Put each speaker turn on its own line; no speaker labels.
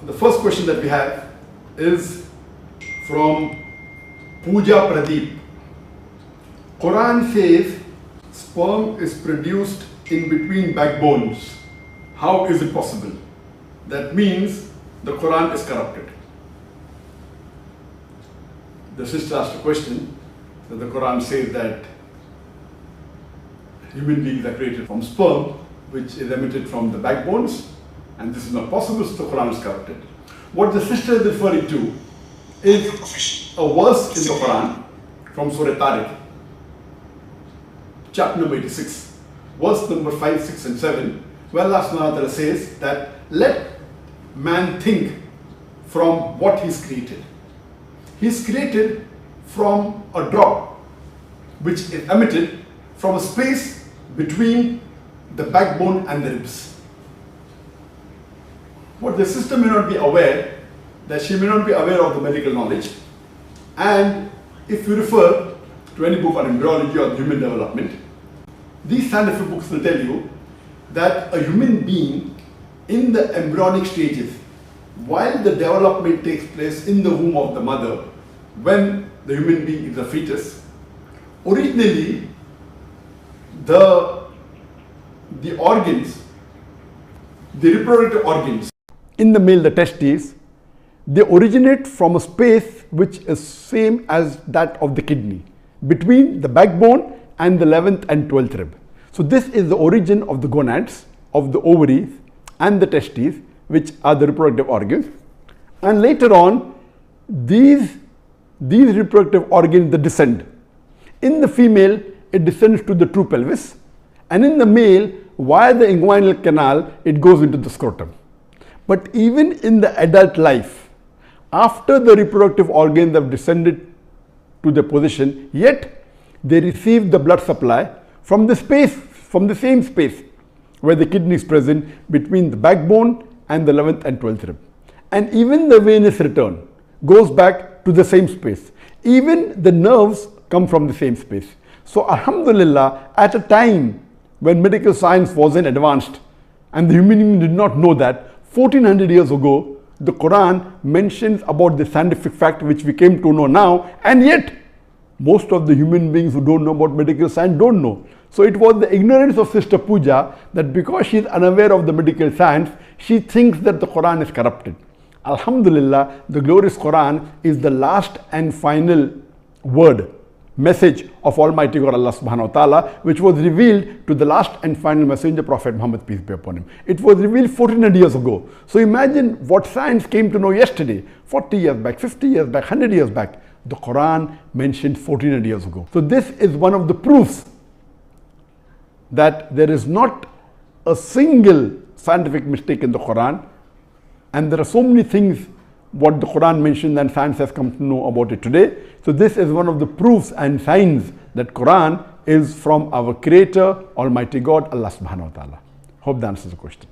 The first question that we have is from Pooja Pradeep. Qur'an says sperm is produced in between backbones. How is it possible? That means the Qur'an is corrupted. The sister asked a question that the Qur'an says that human beings are created from sperm, which is emitted from the backbones, and this is not possible, so the Qur'an is corrupted. What the sister is referring to is a verse in the Qur'an from Surah 𝗵𝗵𝗿, chapter number 86, verse number 5, 6 and 7, where Allah subhanahu wa ta'ala says that let man think from what he's created. He's created from a drop which is emitted from a space between the backbone and the ribs. What the sister may not be aware, that she may not be aware of the medical knowledge, and if you refer to any book on embryology or human development, these scientific books will tell you that a human being in the embryonic stages, while the development takes place in the womb of the mother, when the human being is a fetus, originally the organs, the reproductive organs, in the male, the testes, they originate from a space which is same as that of the kidney, between the backbone and the 11th and 12th rib. So this is the origin of the gonads, of the ovaries and the testes, which are the reproductive organs. And later on, these reproductive organs, they descend. In the female, it descends to the true pelvis, and in the male, via the inguinal canal, it goes into the scrotum. But even in the adult life, after the reproductive organs have descended to their position, yet they receive the blood supply from the space, from the same space where the kidney is present between the backbone and the 11th and 12th rib. And even the venous return goes back to the same space. Even the nerves come from the same space. So alhamdulillah, at a time when medical science wasn't advanced and the human being did not know that, 1400 years ago, the Quran mentions about the scientific fact which we came to know now, and yet most of the human beings who don't know about medical science don't know. So it was the ignorance of Sister Pooja that because she is unaware of the medical science, she thinks that the Quran is corrupted. Alhamdulillah, the glorious Quran is the last and final word, message of Almighty God Allah subhanahu wa ta'ala, which was revealed to the last and final messenger, Prophet Muhammad, peace be upon him. It was revealed 1400 years ago. So imagine what science came to know yesterday, 40 years back, 50 years back, 100 years back. The Quran mentioned 1400 years ago. So this is one of the proofs that there is not a single scientific mistake in the Quran, and there are so many things what the Quran mentioned and science has come to know about it today. So this is one of the proofs and signs that Quran is from our Creator, Almighty God, Allah subhanahu wa ta'ala. Hope that answers the question.